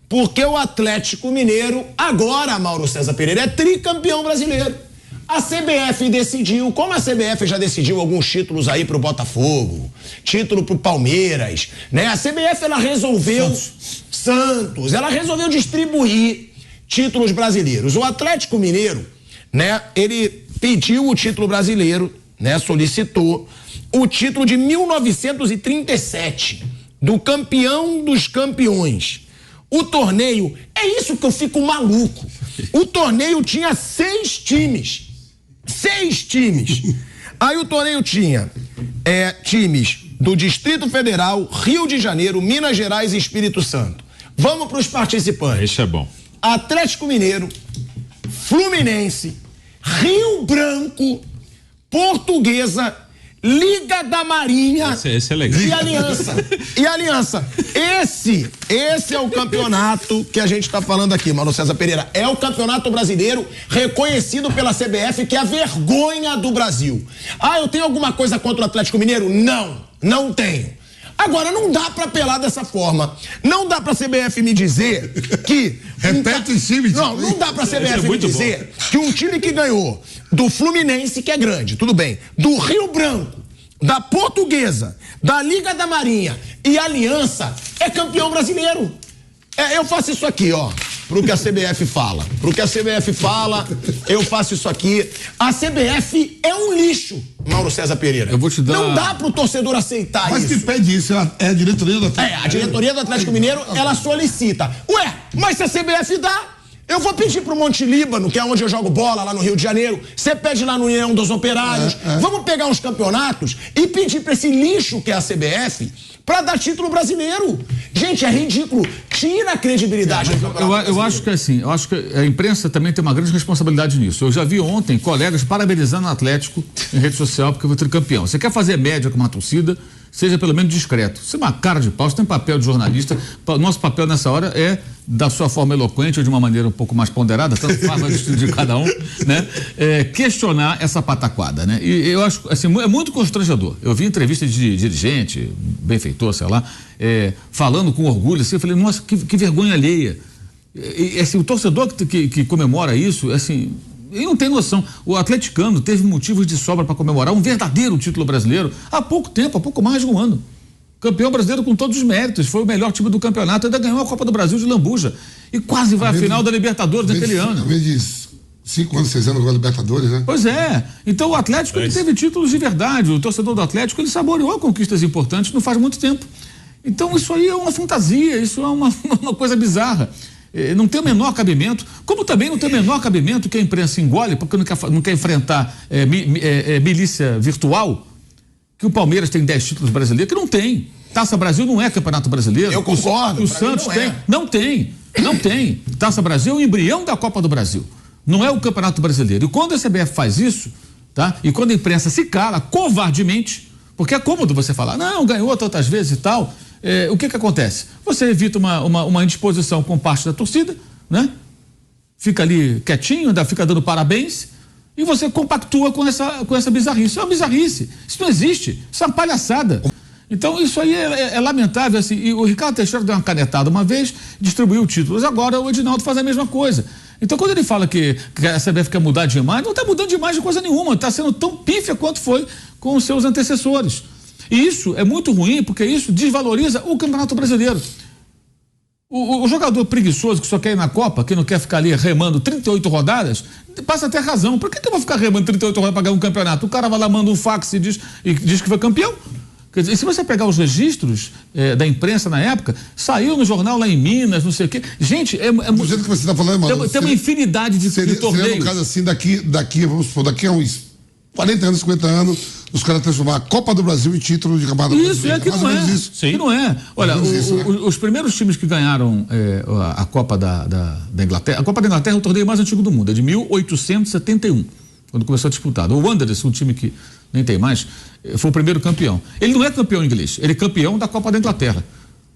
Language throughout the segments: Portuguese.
Porque o Atlético Mineiro, agora, Mauro César Pereira, é tricampeão brasileiro. A CBF decidiu, como a CBF já decidiu alguns títulos aí pro Botafogo, título pro Palmeiras, né? A CBF, ela resolveu... Santos, ela resolveu distribuir títulos brasileiros. O Atlético Mineiro, né? Ele pediu o título brasileiro, né? Solicitou o título de 1937, do campeão dos campeões. O torneio, é isso que eu fico maluco. O torneio tinha 6 times. 6 times. Aí o torneio tinha times do Distrito Federal, Rio de Janeiro, Minas Gerais e Espírito Santo. Vamos para os participantes. Isso é bom. Atlético Mineiro, Fluminense, Rio Branco, Portuguesa, Liga da Marinha esse é legal. E Aliança. Esse é o campeonato que a gente está falando aqui, Mauro César Pereira. É o campeonato brasileiro reconhecido pela CBF, que é a vergonha do Brasil. Ah, eu tenho alguma coisa contra o Atlético Mineiro? Não tenho. Agora, não dá pra apelar dessa forma. Não dá pra CBF me dizer que... Repete o time. Não dá pra CBF me dizer que um time que ganhou do Fluminense, que é grande, tudo bem, do Rio Branco, da Portuguesa, da Liga da Marinha e Aliança é campeão brasileiro. Eu faço isso aqui, ó, pro que a CBF fala. Pro que a CBF fala, eu faço isso aqui. A CBF é um lixo, Mauro César Pereira. Eu vou te dar... Não dá pro torcedor aceitar mas isso. Mas quem pede isso é a diretoria do Atlético. A diretoria do Atlético Mineiro, ela solicita. Ué, mas se a CBF dá, eu vou pedir pro Monte Líbano, que é onde eu jogo bola, lá no Rio de Janeiro. Você pede lá no União dos Operários. Vamos pegar uns campeonatos e pedir pra esse lixo que é a CBF pra dar título brasileiro. Gente, é ridículo. Tira a credibilidade do campeonato. Eu acho que assim, eu acho que a imprensa também tem uma grande responsabilidade nisso. Eu já vi ontem colegas parabenizando o Atlético em rede social porque foi tricampeão. Você quer fazer média com uma torcida, seja pelo menos discreto. Você é uma cara de pau, você tem papel de jornalista. Nosso papel nessa hora é, da sua forma eloquente ou de uma maneira um pouco mais ponderada, tanto faz o estilo de cada um, né? Questionar essa pataquada, né? E eu acho, assim, é muito constrangedor. Eu vi entrevista de dirigente, benfeitor, sei lá, falando com orgulho, assim, eu falei, nossa, que vergonha alheia. E assim, o torcedor que comemora isso, assim, ele não tem noção. O atleticano teve motivos de sobra para comemorar um verdadeiro título brasileiro há pouco tempo, há pouco mais de um ano. Campeão brasileiro com todos os méritos, foi o melhor time do campeonato, ainda ganhou a Copa do Brasil de lambuja e quase vai à final da Libertadores daquele ano. Às vezes 5 anos, 6 anos com a Libertadores, né? Pois é. Então o Atlético ele teve títulos de verdade. O torcedor do Atlético ele saboreou conquistas importantes não faz muito tempo. Então isso aí é uma fantasia, isso é uma coisa bizarra. Não tem o menor cabimento, como também não tem o menor cabimento que a imprensa engole porque não quer enfrentar milícia virtual, que o Palmeiras tem 10 títulos brasileiros, que não tem. Taça Brasil não é Campeonato Brasileiro. Eu concordo. O Santos tem. Não tem. Taça Brasil é o embrião da Copa do Brasil. Não é o Campeonato Brasileiro. E quando a CBF faz isso, tá? E quando a imprensa se cala covardemente, porque é cômodo você falar, não, ganhou tantas vezes e tal, o que acontece? Você evita uma indisposição com parte da torcida, né? Fica ali quietinho, ainda fica dando parabéns, e você compactua com essa bizarrice. É uma bizarrice. Isso não existe. Isso é uma palhaçada. Então, isso aí é lamentável, assim. E o Ricardo Teixeira deu uma canetada uma vez, distribuiu títulos. Agora o Edinaldo faz a mesma coisa. Então, quando ele fala que a CBF quer mudar de imagem, não está mudando de imagem de coisa nenhuma. Está sendo tão pífia quanto foi com os seus antecessores. E isso é muito ruim, porque isso desvaloriza o Campeonato Brasileiro. O jogador preguiçoso que só quer ir na Copa, que não quer ficar ali remando 38 rodadas, passa a ter razão. Por que eu vou ficar remando 38 rodadas para ganhar um campeonato? O cara vai lá, manda um fax e diz que foi campeão. Quer dizer, se você pegar os registros da imprensa na época, saiu no jornal lá em Minas, não sei o quê. Gente, do jeito que você está falando, mano, tem uma infinidade de torneios. Seria no caso assim, vamos supor, daqui a uns 40 anos, 50 anos, os caras transformar a Copa do Brasil em título de campeonato brasileiro. Que não é. Isso. Sim. Que não é. Olha, os primeiros times que ganharam a Copa da Inglaterra, a Copa da Inglaterra é o torneio mais antigo do mundo, é de 1871, quando começou a disputar. O Wanderers, um time que nem tem mais, foi o primeiro campeão. Ele não é campeão inglês, ele é campeão da Copa da Inglaterra.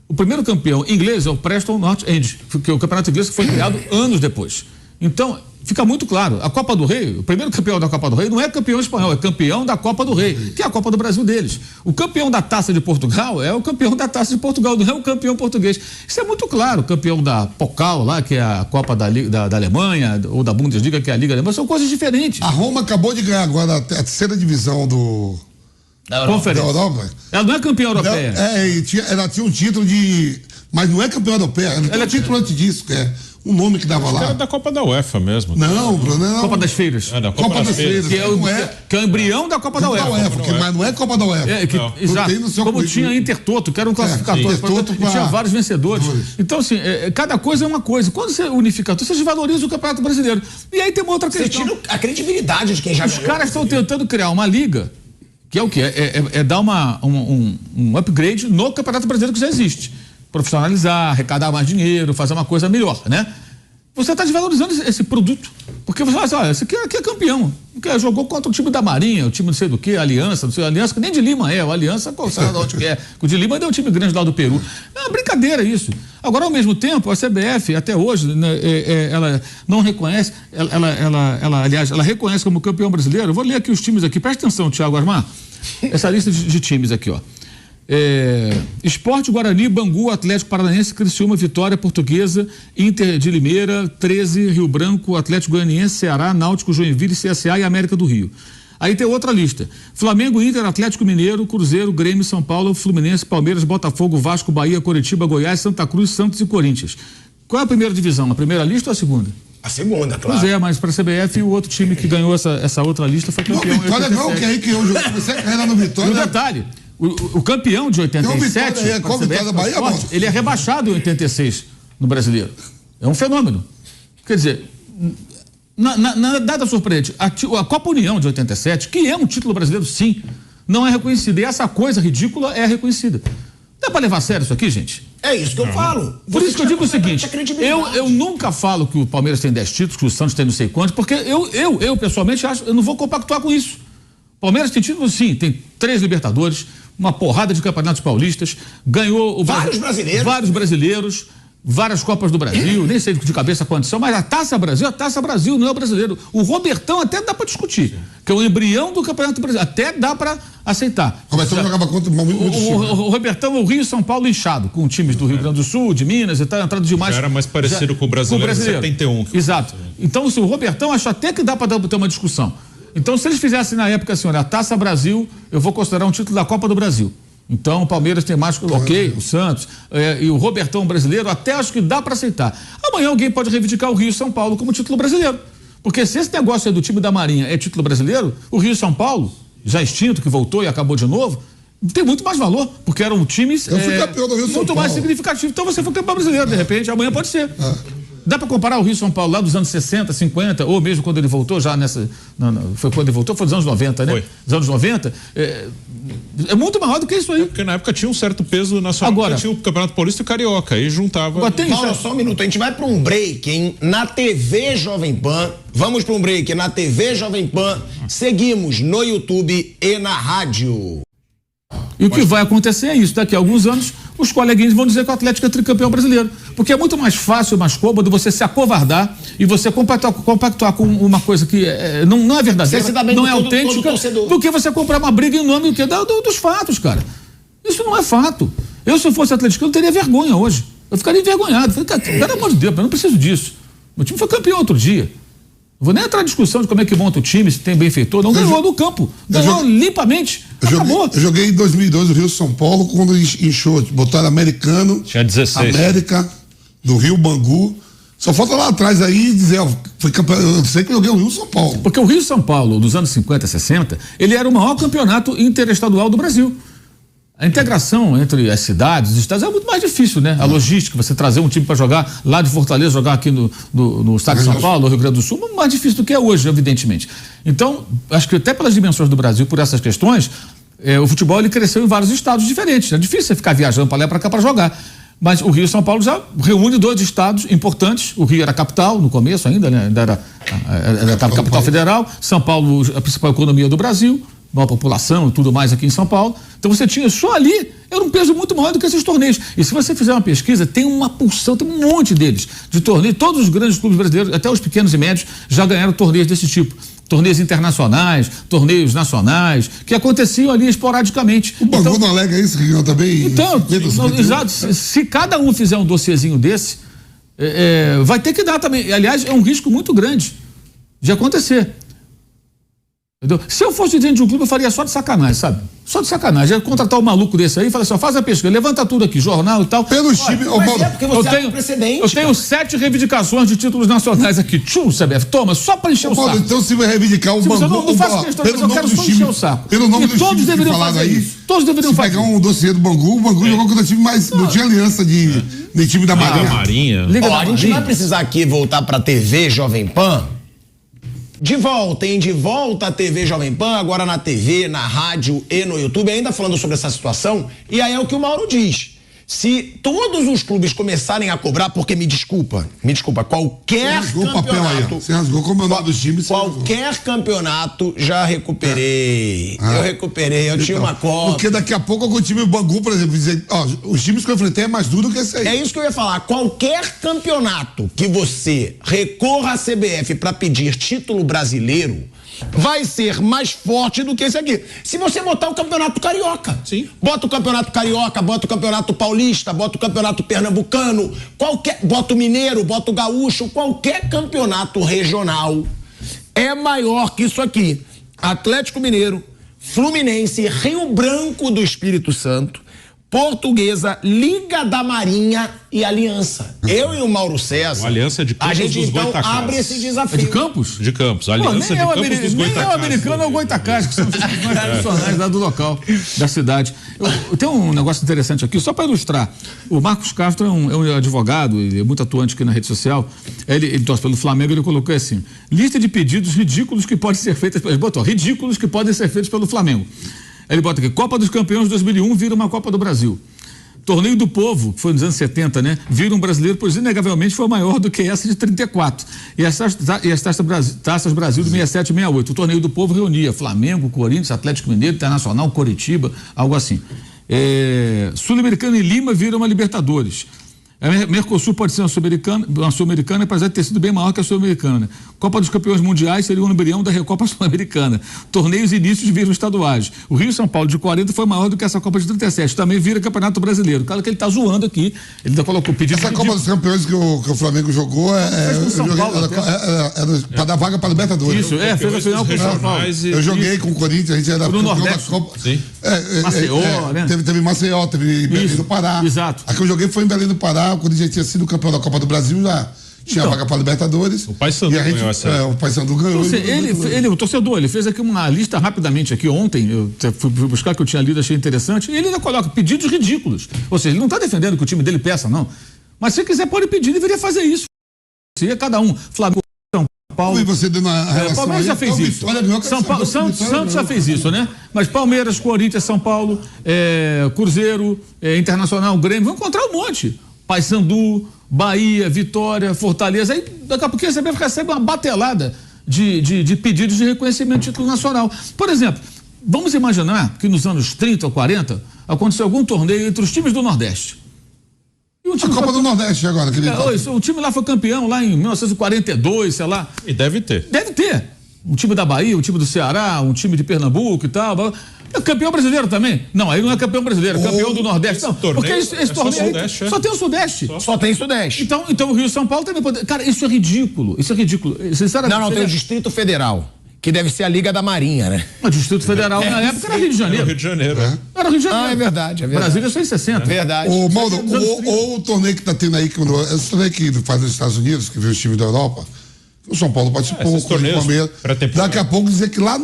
O primeiro campeão inglês é o Preston North End, que é o campeonato inglês que foi criado anos depois. Então, fica muito claro. A Copa do Rei, o primeiro campeão da Copa do Rei não é campeão espanhol, é campeão da Copa do Rei, que é a Copa do Brasil deles. O campeão da Taça de Portugal é o campeão da Taça de Portugal, não é o campeão português. Isso é muito claro. O campeão da Pokal lá, que é a Copa da Alemanha, ou da Bundesliga, que é a Liga Alemã, são coisas diferentes. A Roma acabou de ganhar agora a terceira divisão da Europa. Ela não é campeã europeia. Ela tinha um título de... Mas não é campeã europeia. Ela tinha título antes disso, que é um nome que dava lá. Era da Copa da UEFA mesmo. Não. Copa das Feiras. Da Copa das Feiras. Que é o embrião da Copa da UEFA. Mas não é Copa da UEFA. Exato. Como tinha a Intertoto, que era um classificatório. E tinha vários vencedores. Então, assim, cada coisa é uma coisa. Quando você unifica tudo, você desvaloriza o Campeonato Brasileiro. E aí tem uma outra questão. Você tira a credibilidade de quem já Os caras estão tentando criar uma liga, que é o quê? É dar um upgrade no Campeonato Brasileiro que já existe. Profissionalizar, arrecadar mais dinheiro, fazer uma coisa melhor, né? Você está desvalorizando esse produto. Porque você fala assim, olha, esse aqui é campeão. Porque jogou contra o time da Marinha, o time não sei do que, Aliança, não sei, Aliança que nem de Lima é, o Aliança, qual sabe de onde que é. O de Lima é um time grande lá do Peru. É uma brincadeira isso. Agora, ao mesmo tempo, a CBF, até hoje, né, ela não reconhece, aliás, ela reconhece como campeão brasileiro. Eu vou ler aqui os times aqui, presta atenção, Thiago Asmar, essa lista de times aqui, ó. Sport, Guarani, Bangu, Atlético Paranaense, Criciúma, Vitória, Portuguesa, Inter de Limeira, 13, Rio Branco, Atlético Goianiense, Ceará, Náutico, Joinville, CSA e América do Rio. Aí tem outra lista: Flamengo, Inter, Atlético Mineiro, Cruzeiro, Grêmio, São Paulo, Fluminense, Palmeiras, Botafogo, Vasco, Bahia, Coritiba, Goiás, Santa Cruz, Santos e Corinthians. Qual é a primeira divisão? A primeira lista ou a segunda? A segunda, claro. Pois é, mas para a CBF o outro time que ganhou essa outra lista foi campeão. O Vitória não, que aí que eu comecei a carreira no Vitória. E um detalhe: o campeão de 87, ele é rebaixado em 86 no Brasileiro. É um fenômeno. Quer dizer, nada surpreendente. A Copa União de 87, que é um título brasileiro, sim, não é reconhecida. E essa coisa ridícula é reconhecida. Dá para levar a sério isso aqui, gente? É isso que eu falo. Por isso que eu digo o seguinte: eu nunca falo que o Palmeiras tem 10 títulos, que o Santos tem não sei quantos, porque eu pessoalmente acho, eu não vou compactuar com isso. Palmeiras tem títulos, sim, tem 3 Libertadores, uma porrada de campeonatos paulistas, ganhou vários brasileiros, várias Copas do Brasil, nem sei de cabeça quantas são, mas a Taça Brasil não é o brasileiro. O Robertão até dá para discutir, que é o embrião do Campeonato Brasileiro, até dá para aceitar. O Robertão jogava contra o Robertão é o Rio e São Paulo inchado, com times do Rio Grande do Sul, de Minas e tal, entrado demais. Já era mais parecido com o brasileiro de 71. Exato. Então, se o Robertão, acho até que dá para ter uma discussão. Então, se eles fizessem na época assim, olha, a Taça Brasil, eu vou considerar um título da Copa do Brasil. Então, o Palmeiras tem mais, ok, o Santos, e o Robertão brasileiro, até acho que dá para aceitar. Amanhã alguém pode reivindicar o Rio e São Paulo como título brasileiro. Porque se esse negócio aí do time da Marinha é título brasileiro, o Rio e São Paulo, já extinto, que voltou e acabou de novo, tem muito mais valor, porque eram times muito mais significativos. Então você foi campeão brasileiro, de repente, amanhã pode ser. Dá para comparar o Rio e São Paulo lá dos anos 60, 50, ou mesmo quando ele voltou, já nessa. Foi quando ele voltou, foi dos anos 90, né? Foi. Dos anos 90. É muito maior do que isso aí. Porque na época tinha um certo peso nacional. Agora tinha o Campeonato Paulista e o Carioca, aí juntava. Paulo, só um minuto, a gente vai para um break, hein? Na TV Jovem Pan. Vamos para um break na TV Jovem Pan. Seguimos no YouTube e na rádio. E o que vai acontecer é isso, daqui a alguns anos os coleguinhas vão dizer que o Atlético é tricampeão brasileiro, porque é muito mais fácil, mais cômodo você se acovardar e você compactuar com uma coisa que não é verdadeira, não é autêntica, do que você comprar uma briga em nome dos fatos, cara. Isso não é fato. Eu, se eu fosse atleticano, eu teria vergonha hoje. Eu ficaria envergonhado. Falei, cara, pelo amor de Deus, eu não preciso disso. Meu time foi campeão outro dia. Não vou nem entrar em discussão de como é que monta o time, se tem benfeitor. Não ganhou no campo. Ganhou limpamente. Acabou. Eu joguei em 2002 o Rio São Paulo, quando inchou. Botaram Americano. Tinha 16. América, do Rio Bangu. Só falta lá atrás aí dizer, ó, foi campeão. Eu sei que eu joguei o Rio São Paulo. Porque o Rio São Paulo, dos anos 50, 60, ele era o maior campeonato interestadual do Brasil. A integração entre as cidades, os estados, é muito mais difícil, né? A logística, você trazer um time para jogar lá de Fortaleza, jogar aqui no estado de São Paulo, no Rio Grande do Sul, mais difícil do que é hoje, evidentemente. Então, acho que até pelas dimensões do Brasil, por essas questões, o futebol ele cresceu em vários estados diferentes. É difícil você ficar viajando para lá e para cá para jogar. Mas o Rio e São Paulo já reúne 2 estados importantes. O Rio era a capital no começo ainda, né? Ainda era capital federal. São Paulo, a principal economia do Brasil. uma população e tudo mais aqui em São Paulo. Então você tinha só ali, era um peso muito maior do que esses torneios. E se você fizer uma pesquisa, tem uma porção, tem um monte deles de torneios. Todos os grandes clubes brasileiros, até os pequenos e médios, já ganharam torneios desse tipo. Torneios internacionais, torneios nacionais, que aconteciam ali esporadicamente. O Bangu não alega isso, que também. Então, exato. Se cada um fizer um dossiezinho desse, vai ter que dar também. Aliás, é um risco muito grande de acontecer. Entendeu? Se eu fosse dentro de um clube, eu faria só de sacanagem, sabe? Só de sacanagem. Eu contratar um maluco desse aí e falar assim, faz a pesquisa, levanta tudo aqui, jornal e tal. Pelo time, porque você tem precedente. Eu tenho 7 reivindicações de títulos nacionais aqui. CBF, toma, só para encher o saco. Então se vai reivindicar o Bangu, não faço questão, mas eu quero só encher o saco. Pelo nome do todos time deveriam fazer aí, isso. Todos deveriam fazer. Pegar um dossiê do Bangu, o Bangu jogou contra time, mas não tinha aliança de nem time da Marinha. A gente vai precisar aqui voltar pra TV Jovem Pan. De volta, hein? De volta à TV Jovem Pan, agora na TV, na rádio e no YouTube, ainda falando sobre essa situação. E aí é o que o Mauro diz. Se todos os clubes começarem a cobrar, porque me desculpa, qualquer campeonato... Você rasgou como é o nome dos times. Qualquer campeonato, já recuperei. Eu tinha uma Copa. Porque daqui a pouco algum time, o Bangu, por exemplo, dizer, os times que eu enfrentei é mais duro que esse aí. É isso que eu ia falar. Qualquer campeonato que você recorra à CBF para pedir título brasileiro, vai ser mais forte do que esse aqui. Se você botar o Campeonato Carioca, sim. Bota o Campeonato Carioca, bota o Campeonato Paulista, bota o Campeonato Pernambucano, bota o Mineiro, bota o Gaúcho, qualquer campeonato regional é maior que isso aqui. Atlético Mineiro, Fluminense, Rio Branco do Espírito Santo, Portuguesa, Liga da Marinha e Aliança. Eu e o Mauro César. A Aliança de Campos a gente dos então Goitacazes. abre esse desafio. É de Campos? De Campos. A Aliança de Campos dos Goitacazes. Nem é o americano, é o Goitacazes, que são os mais tradicionais lá do local, da cidade. Tem um negócio interessante aqui, só para ilustrar. O Marcos Castro é um advogado, ele é muito atuante aqui na rede social. Ele torce pelo Flamengo, ele colocou assim: lista de pedidos ridículos que podem ser feitos. Ele botou ridículos que podem ser feitos pelo Flamengo. Ele bota aqui, Copa dos Campeões 2001 vira uma Copa do Brasil. Torneio do Povo, que foi nos anos 70, né? Vira um brasileiro, pois inegavelmente foi maior do que essa de 34. E as Taças Brasil de 67 e 68. O Torneio do Povo reunia Flamengo, Corinthians, Atlético Mineiro, Internacional, Coritiba, algo assim. Sul-Americana e Lima viram uma Libertadores. A Mercosul pode ser uma Sul-Americana, apesar de ter sido bem maior que a Sul-Americana. Copa dos Campeões Mundiais seria um embrião da Recopa Sul-Americana. Torneios e inícios viram estaduais. O Rio São Paulo de 40 foi maior do que essa Copa de 37. Também vira Campeonato Brasileiro. Claro que ele está zoando aqui. Ele ainda colocou pedido. Essa Copa dos Campeões que o Flamengo jogou para dar vaga para a Libertadores. Isso, fez a final com o São Paulo. Eu joguei com o Corinthians, a gente era no Nordeste. Copa. Sim. Maceió, né? Teve Maceió, teve Belém do Pará. Exato. A que eu joguei foi em Belém do Pará. O Corinthians tinha sido campeão da Copa do Brasil, já tinha vaga para a Libertadores. O Paysandu ganhou essa. O Paysandu ganhou. O torcedor, ele fez aqui uma lista rapidamente aqui ontem, eu fui buscar que eu tinha lido, achei interessante, e ele ainda coloca pedidos ridículos. Ou seja, ele não está defendendo que o time dele peça, não. Mas se quiser pode pedir, deveria fazer isso. Se cada um, Flamengo, São Paulo. E você dando a relação Palmeiras já fez isso. Santos já fez isso, né? Mas Palmeiras, Corinthians, São Paulo, Cruzeiro, Internacional, Grêmio, vão encontrar um monte. Paysandu, Bahia, Vitória, Fortaleza, aí daqui a pouquinho você recebe uma batelada de pedidos de reconhecimento de título nacional. Por exemplo, vamos imaginar que nos anos 30 ou 40 aconteceu algum torneio entre os times do Nordeste. E a Copa do Nordeste agora. O time lá foi campeão lá em 1942, sei lá. E deve ter. Deve ter. Um time da Bahia, um time do Ceará, um time de Pernambuco e tal. É campeão brasileiro também. Não, aí não é campeão brasileiro, é campeão do Nordeste. Não, porque esse torneio só tem o Sudeste. Só tem Sudeste. Então o Rio e São Paulo também pode. Cara, isso é ridículo. Isso é ridículo. Sinceramente. Não, tem o Distrito Federal, que deve ser a Liga da Marinha, né? O Distrito Federal na época era Rio de Janeiro. Era Rio de Janeiro. Era Rio de Janeiro. É verdade. Brasília é só em 60. Verdade. O torneio que tá tendo aí, esse torneio que faz nos Estados Unidos, que vê os times da Europa, o São Paulo participou, o Palmeiras. Daqui a pouco dizer que lá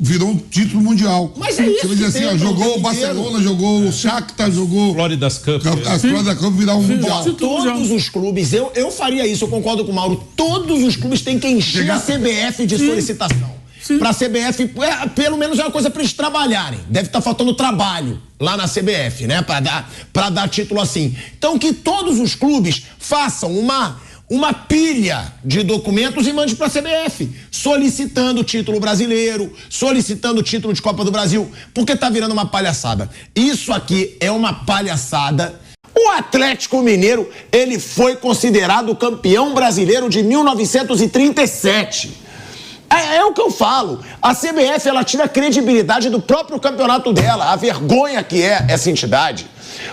virou um título mundial. Mas é isso. Você vai dizer assim, jogou o Barcelona, jogou o Shakhtar, jogou Florida's Cup. As Florida's Cup virar um mundial. Todos os clubes, eu faria isso, eu concordo com o Mauro, todos os clubes têm que encher a CBF de solicitação. Para a CBF, pelo menos é uma coisa para eles trabalharem. Deve estar faltando trabalho lá na CBF, né? Para dar título assim. Então que todos os clubes façam uma pilha de documentos e mande para a CBF, solicitando o título brasileiro, solicitando o título de Copa do Brasil, porque tá virando uma palhaçada. Isso aqui é uma palhaçada. O Atlético Mineiro, ele foi considerado campeão brasileiro de 1937. É o que eu falo. A CBF, ela tira a credibilidade do próprio campeonato dela, a vergonha que é essa entidade.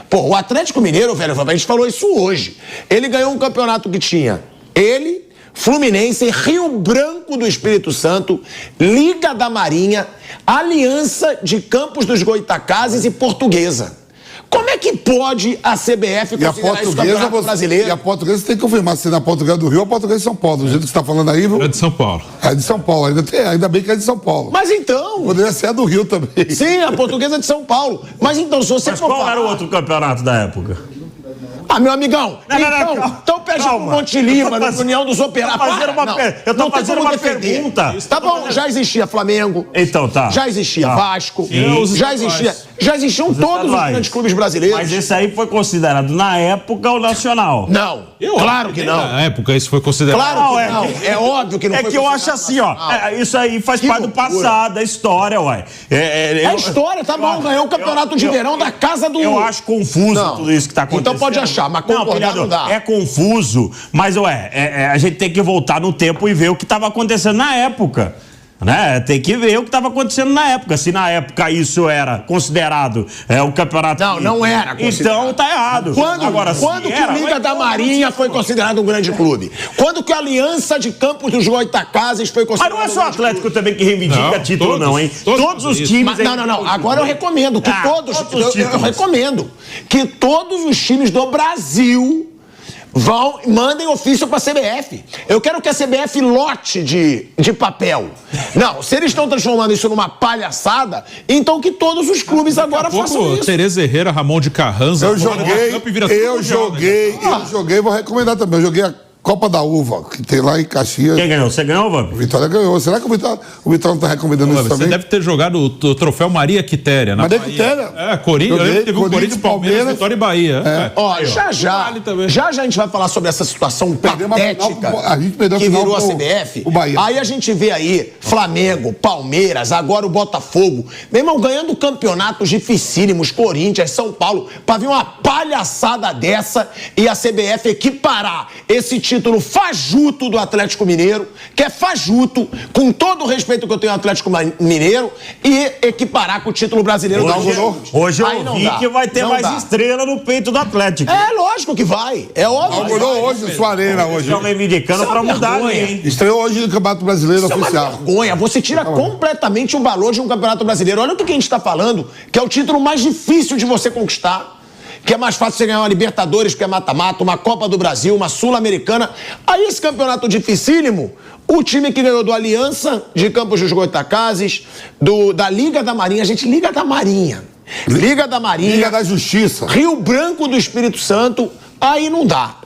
Pô, o Atlético Mineiro, velho, a gente falou isso hoje. Ele ganhou um campeonato que tinha ele, Fluminense, Rio Branco do Espírito Santo, Liga da Marinha, Aliança de Campos dos Goytacazes e Portuguesa. Como é que pode a CBF considerar isso campeonato brasileiro? E a Portuguesa tem que confirmar se é na Portuguesa do Rio ou a Portuguesa de São Paulo. Do jeito que você está falando aí, viu? É de São Paulo. É de São Paulo, ainda bem que é de São Paulo. Mas então... Poderia ser a do Rio também. Sim, a Portuguesa é de São Paulo. Mas então, se você for qual falar... era o outro campeonato da época? Ah, meu amigão, então pede pro Monte Lima, na União dos Operários. Eu tô fazendo uma pergunta. Tá bom, já existia Flamengo. Então tá. Já existia Vasco. Sim. Já existiam todos os grandes clubes brasileiros. Mas esse aí foi considerado na época o nacional. Não, claro que não. Na época isso foi considerado. Claro que não. É óbvio que não foi. É que eu acho assim, ó. Isso aí faz parte do passado, da história, ué. É história, tá bom. Ganhou o campeonato de verão da casa do... Eu acho confuso tudo isso que tá acontecendo. Então pode achar, mas concordar não dá. É confuso, mas a gente tem que voltar no tempo e ver o que estava acontecendo na época. Né? Tem que ver o que estava acontecendo na época. Se na época isso era considerado um campeonato. Não era considerado. Então tá errado. Quando que o Liga da Marinha foi considerado um grande clube? Quando que a Aliança de Campos dos Goytacazes foi considerado? Mas não é só o Atlético também que reivindica título, não, hein? Todos os times. Não. Agora eu recomendo que eu recomendo que todos os times do Brasil mandem ofício para a CBF. Eu quero que a CBF lote de papel. Não, se eles estão transformando isso numa palhaçada, então que todos os clubes agora façam isso. Tereza Herrera, Ramon de Carranza. Eu joguei, vou recomendar também. Eu joguei a Copa da Uva, que tem lá em Caxias. Quem ganhou? Você ganhou, Vamp? O Vitória ganhou. Será que o Vitória não está recomendando isso também? Você deve ter jogado o troféu Maria Quitéria na Bahia. Quitéria? Corinthians, teve o Corinthians, Palmeiras, Vitória e Bahia. Ó, já a gente vai falar sobre essa situação patética que virou a CBF. Aí a gente vê aí Flamengo, Palmeiras, agora o Botafogo. Meu irmão, ganhando campeonatos dificílimos, Corinthians, São Paulo, pra vir uma palhaçada dessa e a CBF equiparar esse título fajuto do Atlético Mineiro, que é fajuto, com todo o respeito que eu tenho ao Atlético Mineiro, e equiparar com o título brasileiro do Hoje eu vi que vai ter mais estrela no peito do Atlético. É lógico que vai. É óbvio. Inaugurou hoje sua arena hoje. Estão reivindicando pra mudar, hein? Estreou hoje no Campeonato Brasileiro oficial. É uma vergonha. Você tira completamente o valor de um Campeonato Brasileiro. Olha o que a gente está falando, que é o título mais difícil de você conquistar. Que é mais fácil você ganhar uma Libertadores, que é mata-mata, uma Copa do Brasil, uma Sul-Americana. Aí esse campeonato dificílimo, o time que ganhou do Aliança de Campos dos Goytacazes, da Liga da Marinha, Liga da Marinha. Liga da Marinha. Liga da Justiça. Rio Branco do Espírito Santo, aí não dá.